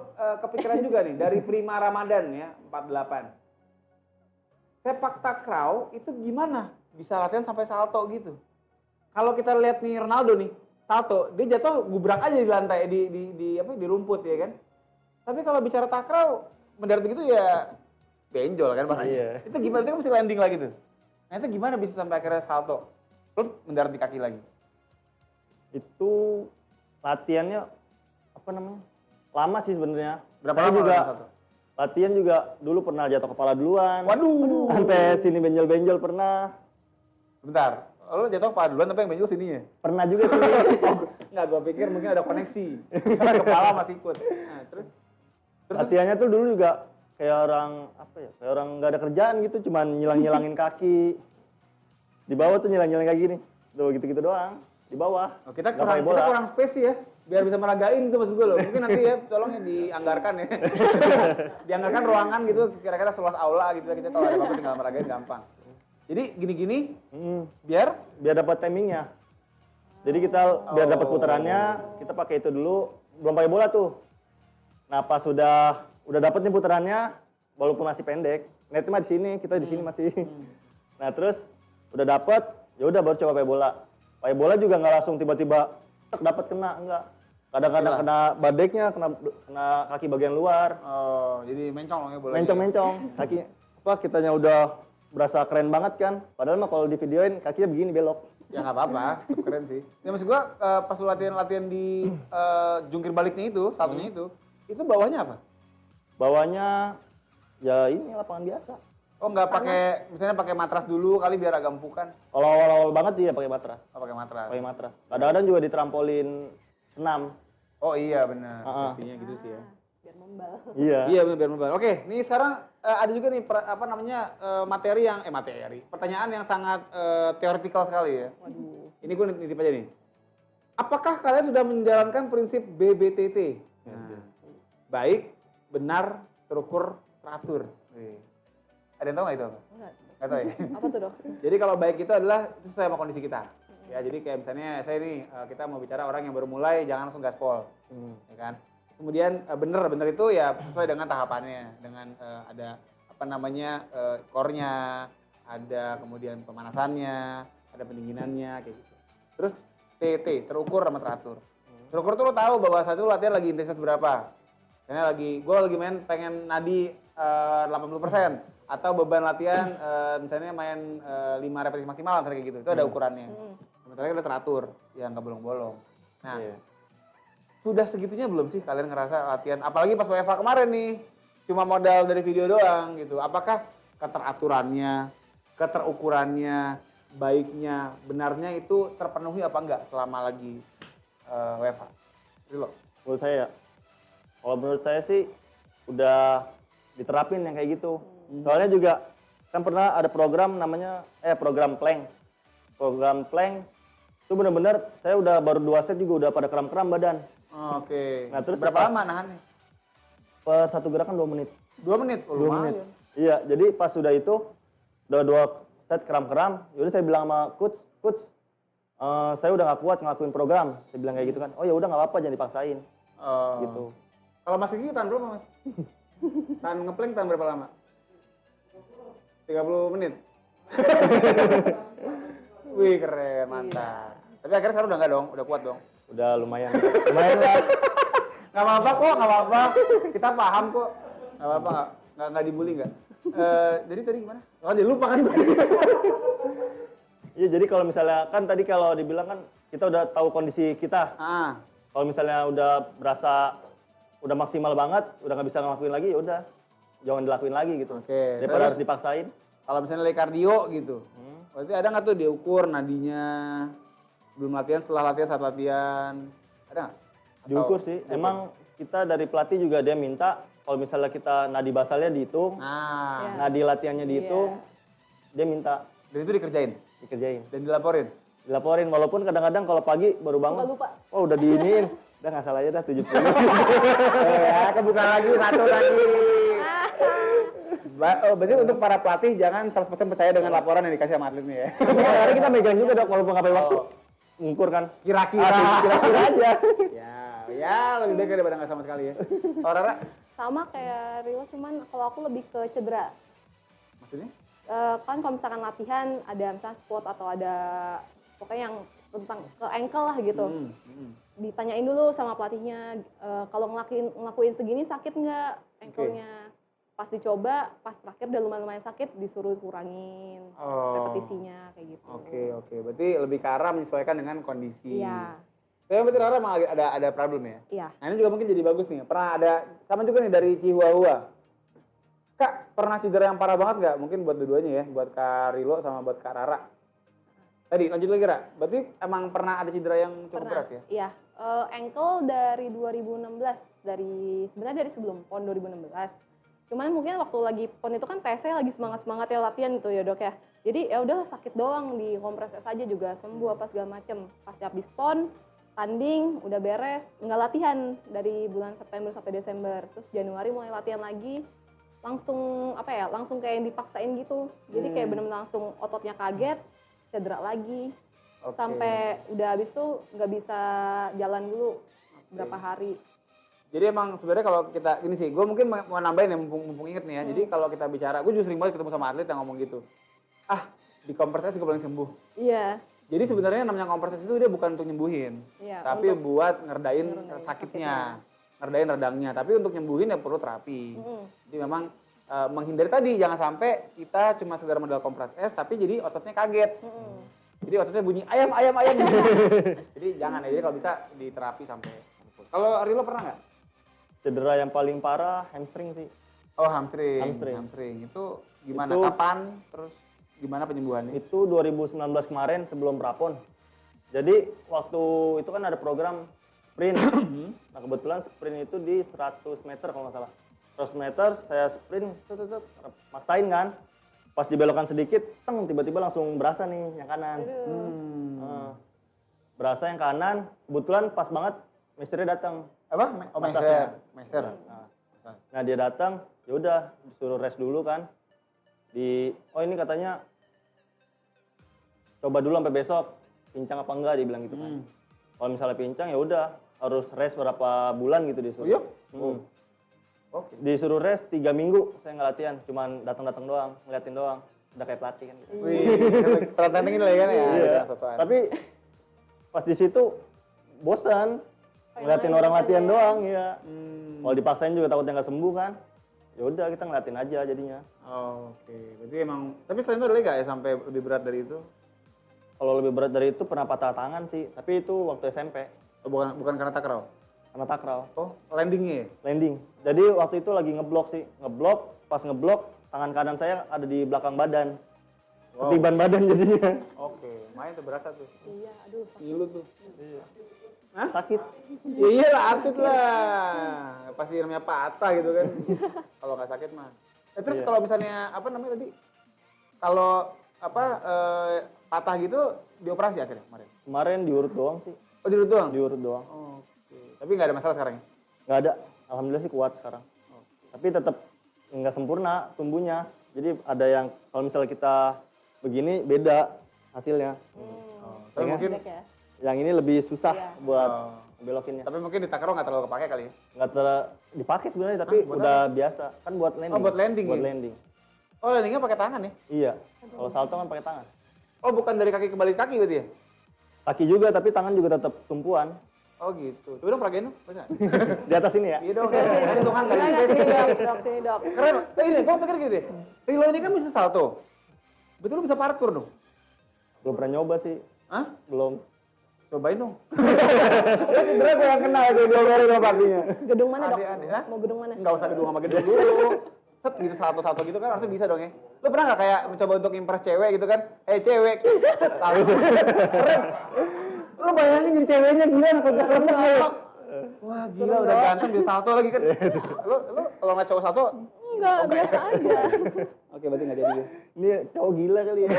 kepikiran juga nih dari Prima Ramadan ya, 48. Sepak takraw itu gimana bisa latihan sampai salto gitu? Kalau kita lihat nih Ronaldo nih, salto, dia jatuh gubrak aja di lantai di rumput ya kan. Tapi kalau bicara takraw, mendarat begitu ya benjol kan makanya. Iya. Itu gimana? Itu kan mesti landing lagi tuh. Nah itu gimana bisa sampai akhirnya salto? Terus mendarat di kaki lagi? Itu latihannya apa namanya? Lama sih sebenarnya. Berapa Saya lama juga salto? latihan juga dulu pernah jatuh kepala duluan. Waduh. Sampai sini benjol-benjol pernah. Bentar, lo jatuh kepala duluan tapi yang benjol sininya? Pernah juga sih. Enggak, gua pikir mungkin ada koneksi. Karena kepala masih ikut. Nah, terus Latihannya tuh dulu juga kayak orang apa ya? Kayak orang nggak ada kerjaan gitu, cuman nyilang-nyilangin kaki. Di bawah tuh nyilang-nyilangin kaki nih. Tuh gitu-gitu doang. Di bawah. oh, kita Nggak pakai bola. kurang space ya. Biar bisa meragain itu maksud gue loh. Mungkin nanti ya tolong ya dianggarkan ya. Dianggarkan ruangan gitu kira-kira seluas aula gitu kita kalau ada waktu tinggal meragain gampang. Jadi gini-gini biar dapat timingnya. Jadi kita biar dapat putarannya, kita pakai itu dulu, belum pakai bola tuh. Nah, pas udah dapat nih putarannya, walaupun masih pendek, netnya mah di sini, kita di sini masih. Nah, terus udah dapat, ya udah baru coba pakai bola. Pakai bola juga nggak langsung tiba-tiba dapat kena, enggak. Kadang-kadang kena badeknya, kena kaki bagian luar. oh, jadi mencong loh ya bolanya. Mencong-mencong. Kaki apa kitanya udah berasa keren banget kan. Padahal mah kalau di videoin kakinya begini belok. Ya nggak apa-apa, tetap keren sih. Ya maksud gua pas lu latihan di jungkir baliknya itu, satunya itu bawahnya apa? Bawahnya ya ini lapangan biasa. Oh nggak pakai, misalnya pakai matras dulu kali biar agak empukan. Kalau awal-awal banget dia pakai matras. Oh pakai matras. Pakai matras. Kadang-kadang juga di trampolin senam. Oh iya benar, sepertinya gitu sih ya. Biar membal. Iya. Iya benar biar mobile. Oke, nih sekarang ada juga nih apa namanya materi pertanyaan yang sangat teoretikal sekali ya. Waduh. Ini gue nitip aja nih. Apakah kalian sudah menjalankan prinsip BBTT? Nah, baik, benar, terukur, teratur. Wih. Ada yang tahu nggak itu apa? Enggak. Nggak tahu ya. Apa tuh, Dok? Jadi kalau baik itu adalah itu sesuai sama kondisi kita. Ya, jadi kayak misalnya saya nih kita mau bicara orang yang baru mulai jangan langsung gaspol. Ya kan? Kemudian bener itu ya sesuai dengan tahapannya, dengan ada apa namanya core-nya, ada kemudian pemanasannya, ada pendinginannya kayak gitu. Terus TT, terukur sama teratur. Terukur tuh lo tahu bahwa saat itu latihan lagi intensitas berapa. Misalnya gue lagi main pengen nadi 80% atau beban latihan misalnya main 5 repetisi maksimal misalnya kayak gitu. Itu ada ukurannya. Sementara kita teratur, yang nggak bolong-bolong. Nah, sudah segitunya belum sih kalian ngerasa latihan? Apalagi pas WFA kemarin nih, cuma modal dari video doang gitu. Apakah keteraturannya, keterukurannya, baiknya, benarnya itu terpenuhi apa enggak selama lagi WFA? Itu loh. Menurut saya sih udah diterapin yang kayak gitu. Soalnya juga kan pernah ada program namanya program plank. Program plank itu benar-benar saya udah baru 2 set juga udah pada kram-kram badan. Oke. Nah, terus berapa lama nahannya? Per satu gerakan 2 menit. 2 menit? Oh, 2 menit. Iya, jadi pas sudah itu, udah 2 set kram-kram, yaudah saya bilang sama coach, saya udah nggak kuat ngelakuin program. Saya bilang kayak gitu kan, oh ya udah nggak apa-apa, jangan dipaksain. Gitu. Kalau Mas Gigi tahan berapa Mas? Tahan ngeplank tahan berapa lama? 30 menit. Wih keren, mantap. Tapi akhirnya sekarang udah nggak dong, udah kuat dong. Udah lumayan. Lumayan lah. Nggak apa-apa kok, nggak apa-apa. Kita paham kok. Nggak apa-apa, nggak dibully nggak. Jadi tadi gimana? Oh dia lupa kan? Iya, jadi kalau misalnya kan tadi kalau dibilang kan kita udah tahu kondisi kita. Kalau misalnya udah berasa udah maksimal banget, udah nggak bisa ngelakuin lagi, ya udah jangan dilakuin lagi gitu. Oke. Daripada harus dipaksain. Kalau misalnya lagi kardio gitu, berarti ada nggak tuh diukur nadinya belum latihan, setelah latihan, saat latihan, ada nggak? Diukur sih. Emang kita dari pelatih juga dia minta kalau misalnya kita nadi basalnya dihitung, nadi latihannya dihitung, dia minta. Dan itu dikerjain dan dilaporin. Dilaporin, walaupun kadang-kadang kalau pagi baru bangun, Lupa. oh udah diiniin, udah nggak salah aja dah 70. Ya, kebuka lagi satu lagi. Berarti untuk para pelatih jangan 100% percaya dengan laporan yang dikasih sama atlet nih ya. Karena kita megang juga dong, walaupun nggak pakai waktu, ngukur kan. Kira-kira aja. Ya lebih baik daripada nggak sama sekali ya. Kalau Rara? Sama kayak Rio, cuman kalau aku lebih ke cedera. Maksudnya? Kan kalau misalkan latihan ada misalnya squat atau ada pokoknya yang tentang ke ankle lah gitu. Ditanyain dulu sama pelatihnya, kalau ngelakuin segini sakit nggak ankle-nya. Pas dicoba, pas terakhir udah lumayan sakit, disuruh kurangin repetisinya kayak gitu. Oke. Berarti lebih ke arah menyesuaikan dengan kondisi. Iya. Tapi berarti Rara emang ada problem ya? Iya. Nah ini juga mungkin jadi bagus nih. Pernah ada, sama juga nih dari Chihuahua. Kak, pernah cedera yang parah banget nggak? Mungkin buat dua-duanya ya, buat Kak Rilo sama buat Kak Rara. Tadi lanjut lagi Ra, berarti emang pernah ada cedera yang cukup berat ya? Iya, ankle dari 2016, sebenarnya dari sebelum PON 2016. Cuman mungkin waktu lagi PON itu kan TC lagi semangat ya latihan gitu ya dok ya. Jadi ya udah sakit doang, di kompres aja juga sembuh apa segala macem. Pas habis PON, tanding, udah beres, nggak latihan dari bulan September sampai Desember. Terus Januari mulai latihan lagi, langsung kayak yang dipaksain gitu. Jadi kayak bener-bener langsung ototnya kaget, cedera lagi. Sampai udah habis tuh nggak bisa jalan dulu berapa hari. Jadi emang sebenarnya kalau kita, gini sih, gue mungkin mau nambahin ya, mumpung inget nih ya. Jadi kalau kita bicara, gue juga sering banget ketemu sama atlet yang ngomong gitu. Di kompres juga paling sembuh. Iya. Jadi sebenarnya namanya kompres itu dia bukan untuk nyembuhin. Iya, tapi buat ngerdain sakitnya, ngerdain radangnya. Tapi untuk nyembuhin ya perlu terapi. Jadi memang menghindari tadi, jangan sampai kita cuma sekedar modal kompres es, tapi jadi ototnya kaget. Jadi ototnya bunyi ayam. Jadi jangan ya, jadi kalau bisa diterapi sampai. Kalau Rilo pernah nggak? Cedera yang paling parah hamstring sih. Oh hamstring. Itu gimana? Kapan? Terus gimana penyembuhannya? Itu 2019 kemarin sebelum prapon. Jadi waktu itu kan ada program sprint. Nah kebetulan sprint itu di 100 meter kalau nggak salah. 100 meter saya sprint, maksain kan. Pas dibelokkan sedikit, tiba-tiba langsung berasa nih yang kanan. Berasa yang kanan, kebetulan pas banget mesternya datang. Apa? Mester. Nah dia datang, ya udah disuruh rest dulu kan. Ini katanya coba dulu sampai besok, pincang apa enggak dia bilang gitu kan. Kalau misalnya pincang ya udah harus rest berapa bulan gitu disuruh. Iya? Oke. Disuruh rest 3 minggu, saya nggak latihan, cuman datang-datang doang, ngeliatin doang. Udah kayak pelatih kan gitu. Wih, perhatian ini lah ya. Iya. Tapi pas di situ bosan. Ngeliatin orang latihan doang ya. Kalau dipaksain juga takutnya nggak sembuh kan. Ya udah kita ngeliatin aja jadinya. Oke. Berarti emang, tapi selain itu ada lagi nggak ya sampai lebih berat dari itu? Kalau lebih berat dari itu pernah patah tangan sih, tapi itu waktu SMP. Oh, bukan karena takraw? Karena takraw. Oh, landingnya ya? Landing. Jadi waktu itu lagi ngeblok sih. Pas ngeblok, tangan kanan saya ada di belakang badan. Ketiban badan jadinya. Oke, main tuh berasa tuh. Iya, aduh. Ngilu tuh. Hah? Sakit. Ya iyalah atlet lah. Pasti namanya patah gitu kan. Kalau nggak sakit mah. Terus kalau misalnya apa namanya tadi? Kalau patah gitu dioperasi akhirnya kemarin? Kemarin diurut doang sih. Oh diurut doang? Diurut doang. Oke. Tapi nggak ada masalah sekarang ya? Nggak ada. Alhamdulillah sih kuat sekarang. Tapi tetap nggak sempurna tumbuhnya. Jadi ada yang kalau misalnya kita begini beda hasilnya. Tapi mungkin Pendek ya. Yang ini lebih susah Iya. buat belokinnya. tapi mungkin di takraw nggak terlalu kepake kali ya. Nggak dipakai sebenarnya tapi buat udah biasa. Kan buat landing. Oh, buat landing Buat ya? landing. Oh, landingnya pakai tangan ya? Iya. Kalau salto kan pakai tangan. Oh, bukan dari kaki ke balik kaki berarti ya? Kaki juga tapi tangan juga tetap tumpuan. Oh gitu. Coba dong peragain dong, bisa? Di atas ini ya. Iya dong, kan hitungan kali. Enggak, sini dok, sini dok. Keren. Nah, ini, gue pikir gini deh. Rilo ini kan bisa salto. Betul lu bisa parkour dong? Belum pernah nyoba sih. Hah? Belum. Cobain dong. Sebenernya gue yang kenal aja diomelin sama papinya. Gedung mana dok? Adik-adik, hah? Mau gedung mana? Enggak usah gedung sama gedung dulu. Set gitu salto-salto gitu kan harusnya bisa dong ya. Lu pernah nggak kayak mencoba untuk impress cewek gitu kan? Cewek. Set, keren. Lu bayangin jadi ceweknya gila nggak kerempet ya. Wah gila udah ganteng bisa salto lagi kan. Lu kalau nggak cowok salto Enggak, biasa aja. oke berarti nggak jadi. Ini cowok gila kali ya.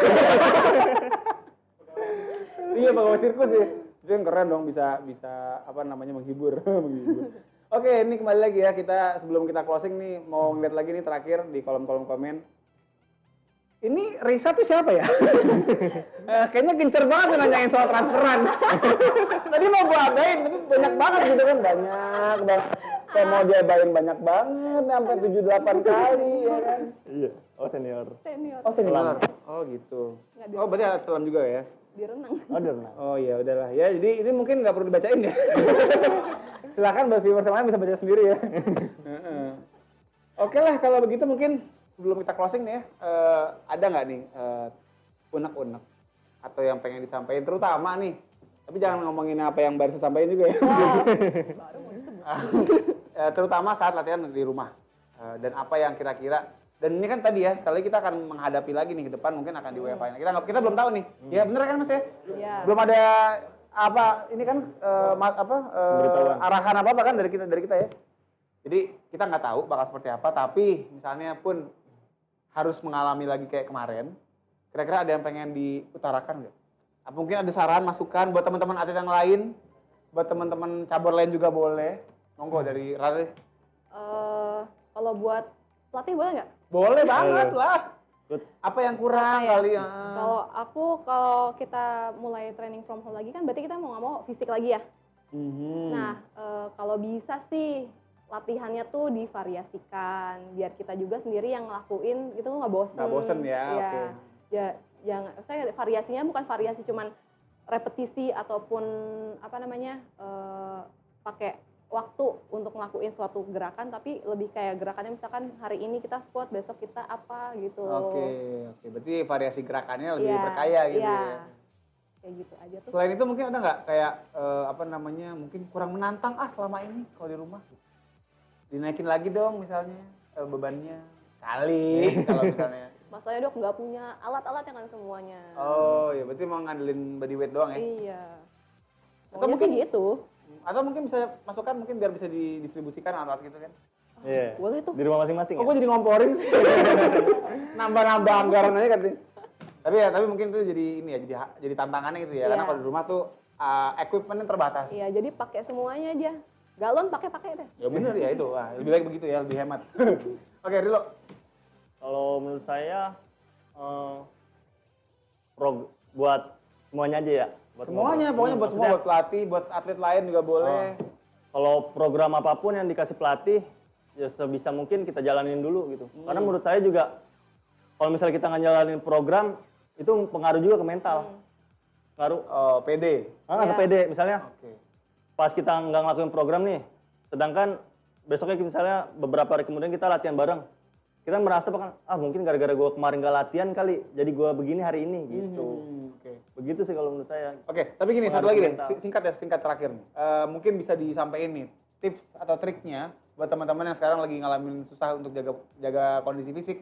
Iya bawa sirkus ya. Itu yang keren dong bisa apa namanya menghibur. menghibur. Oke ini kembali lagi ya kita sebelum kita closing nih mau ngeliat lagi nih terakhir di kolom-kolom komen. Ini Risa tuh siapa ya? Kayaknya gencer banget nih nanyain soal transferan. Tadi mau gua abain tapi banyak banget gitu kan banyak banget. Kayak mau diabain banyak banget sampai 7-8 kali ya kan. Iya. Oh senior. Senior. Oh senior. Oh gitu. Nggak di- Oh berarti alat selam juga ya? Di renang. Oh udah pernah. Oh iya udahlah ya jadi ini mungkin nggak perlu dibacain ya. Silakan buat viewers yang lain bisa baca sendiri ya. Heeh. Oke lah kalau begitu mungkin sebelum kita closing nih ya ada nggak nih unek-unek atau yang pengen disampaikan terutama nih tapi jangan ngomongin apa yang baru saya sampaikan juga ya. Baru mau disebut. Terutama saat latihan di rumah dan apa yang kira-kira dan ini kan tadi ya sekali lagi kita akan menghadapi lagi nih ke depan mungkin akan di UEFA kita belum tahu nih ya bener kan mas ya Iya. belum ada apa ini kan Pemberitahuan. arahan apa kan dari kita ya jadi kita nggak tahu bakal seperti apa tapi misalnya pun harus mengalami lagi kayak kemarin kira-kira ada yang pengen diutarakan nggak? Apa mungkin ada saran masukan buat teman-teman atlet yang lain buat teman-teman cabur lain juga boleh monggo dari Rade. Kalau buat pelatih boleh nggak? Boleh banget lah. Good. Apa yang kurang Apa ya? kali ya? Kalau kita mulai training from home lagi kan berarti kita mau nggak mau fisik lagi ya. Nah, kalau bisa sih latihannya tuh divariasikan biar kita juga sendiri yang ngelakuin itu nggak bosen. Nggak bosen ya, Iya. oke. Ya, yang saya variasinya bukan variasi cuman repetisi ataupun apa namanya pakai waktu untuk ngelakuin suatu gerakan tapi lebih kayak gerakannya misalkan hari ini kita squat besok kita apa gitu. Oke. Berarti variasi gerakannya lebih Iya, berkaya gitu iya. ya. Kayak gitu aja tuh. Selain itu mungkin ada nggak kayak apa namanya mungkin kurang menantang selama ini kalau di rumah dinaikin lagi dong misalnya bebannya kali kalau misalnya. Masalahnya dok nggak punya alat-alatnya kan semuanya. Oh ya berarti mau ngandelin body weight doang ya? Iya. Atau Maunya mungkin sih gitu. Atau mungkin bisa masukkan mungkin biar bisa didistribusikan alat gitu kan? Iya. Boleh tuh. Di rumah masing-masing Kok ya? gue jadi ngomporin sih? Nambah-nambah anggaran aja katanya. Tapi mungkin itu jadi ini ya, jadi tantangannya gitu ya. Karena Iya. kalau di rumah tuh equipmentnya terbatas. Iya, jadi pakai semuanya aja. Galon pakai deh. Ya bener ya itu. Wah, lebih baik begitu ya, lebih hemat. Oke, Rilo. Kalau menurut saya buat semuanya aja ya. Buat Semuanya, pokoknya buat semua, Maksudnya, buat pelatih, buat atlet lain juga boleh. kalau program apapun yang dikasih pelatih, ya sebisa mungkin kita jalanin dulu gitu. Karena menurut saya juga, kalau misalnya kita nggak jalanin program, itu pengaruh juga ke mental. Pengaruh. Oh, PD. Ke Iya. PD, misalnya Oke. pas kita nggak ngelakuin program nih, sedangkan besoknya misalnya beberapa hari kemudian kita latihan bareng, kita merasa bahkan mungkin gara-gara gue kemarin nggak latihan kali, jadi gue begini hari ini gitu. Oke. Begitu sih kalau menurut saya. Oke, tapi gini satu Pengaruh lagi deh, mental. singkat terakhir nih. Mungkin bisa disampaikan nih tips atau triknya buat teman-teman yang sekarang lagi ngalamin susah untuk jaga kondisi fisik.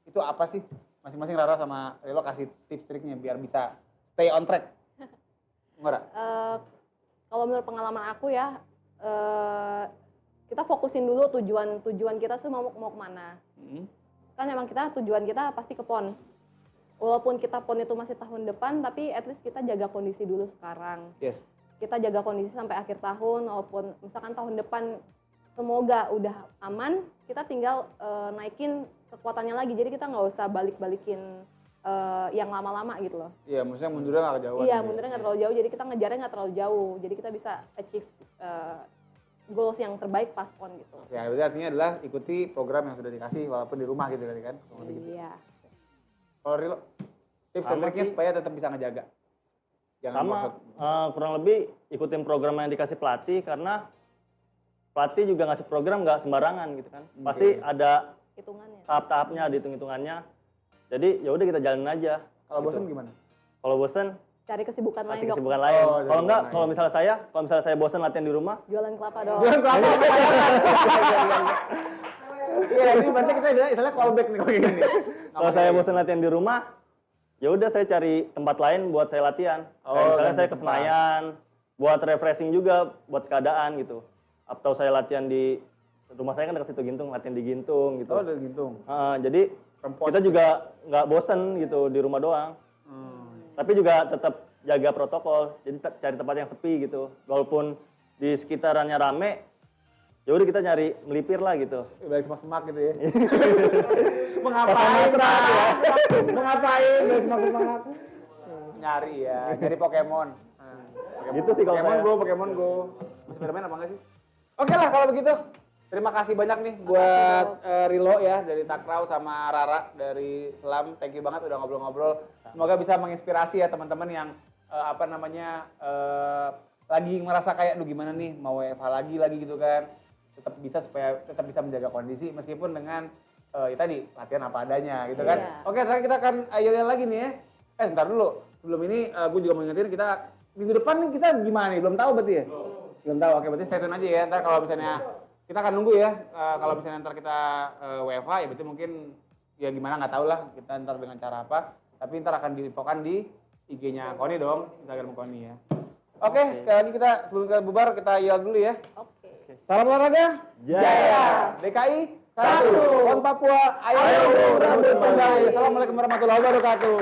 Itu apa sih? Masing-masing Rara sama Rilo kasih tips triknya biar bisa stay on track. Enggak, Ra? Kalau menurut pengalaman aku ya, kita fokusin dulu tujuan kita tuh mau kemana. Kan emang tujuan kita pasti ke PON. Walaupun kita PON itu masih tahun depan, tapi at least kita jaga kondisi dulu sekarang. Yes. Kita jaga kondisi sampai akhir tahun, walaupun misalkan tahun depan semoga udah aman, kita tinggal naikin kekuatannya lagi. Jadi kita nggak usah balik-balikin yang lama-lama gitu loh. Iya, maksudnya mundurnya nggak kejauhan. Iya, mundurnya nggak terlalu jauh, jadi kita ngejarnya nggak terlalu jauh. Jadi kita bisa achieve goals yang terbaik pas PON gitu. Ya, berarti artinya adalah ikuti program yang sudah dikasih walaupun di rumah gitu kan. Iya. Kalau Rilo, tips dan Sama triknya sih. supaya tetap bisa ngejaga. Jangan Sama, bosan. kurang lebih ikutin program yang dikasih pelatih karena pelatih juga ngasih program nggak sembarangan gitu kan. Pasti ada Hitungannya. tahap-tahapnya, ada hitung-hitungannya. Jadi ya udah kita jalanin aja. Kalau gitu. bosan gimana? Kalau bosan, Cari kesibukan lain kasih dok. kesibukan lain. Oh, Kalau enggak, kesibukan kalau lain. misalnya saya bosan latihan di rumah, Jualan kelapa dok. Jualan kelapa apa bayaran? Iya, ini berarti kita istilahnya callback nih kalau gini. kalau saya bosan latihan di rumah, ya udah saya cari tempat lain buat saya latihan. Oh, Kayak misalnya ganti saya ke tempat. Senayan, buat refreshing juga, buat keadaan gitu. Atau saya latihan di rumah saya kan dekat situ Gintung, latihan di Gintung gitu. Oh, udah gintung. Jadi Rempos. kita juga nggak bosan gitu di rumah doang. Tapi juga tetap jaga protokol. Jadi cari tempat yang sepi gitu. Walaupun di sekitarannya rame, ya udah kita nyari melipir lah gitu. Balik semak-semak gitu ya. Mengapain, Pak? Mengapain balik semak-semak? Nyari ya, nyari Pokemon. Gitu sih kalau saya. Pokemon Go. Masih pada main apa enggak sih? Oke lah kalau begitu. Terima kasih banyak nih buat Rilo ya dari Takraw sama Rara dari Selam. Thank you banget udah ngobrol-ngobrol. Semoga bisa menginspirasi ya teman-teman yang lagi ngerasa kayak duh gimana nih mau WFH lagi gitu kan. Tetap bisa supaya tetap bisa menjaga kondisi meskipun dengan ya tadi latihan apa adanya gitu kan. Iya. Oke, sekarang kita akan yel lagi nih ya. Ntar dulu. Sebelum ini gue juga mau ingetin kita minggu depan nih kita gimana nih? Belum tahu berarti ya? Belum tahu. Oke, berarti stay tune aja ya. Ntar kalau misalnya kita akan nunggu ya. Kalau misalnya ntar kita WFH ya berarti mungkin ya gimana nggak tahu lah kita ntar dengan cara apa. Tapi ntar akan diinfokan di IG-nya Koni dong, Instagram Koni ya. Oke, sekali lagi kita sebelum kita bubar kita yel dulu ya. Oke. Salam olahraga, Jaya. DKI 1, PON Papua, ayo berebut medali. Assalamualaikum warahmatullahi wabarakatuh.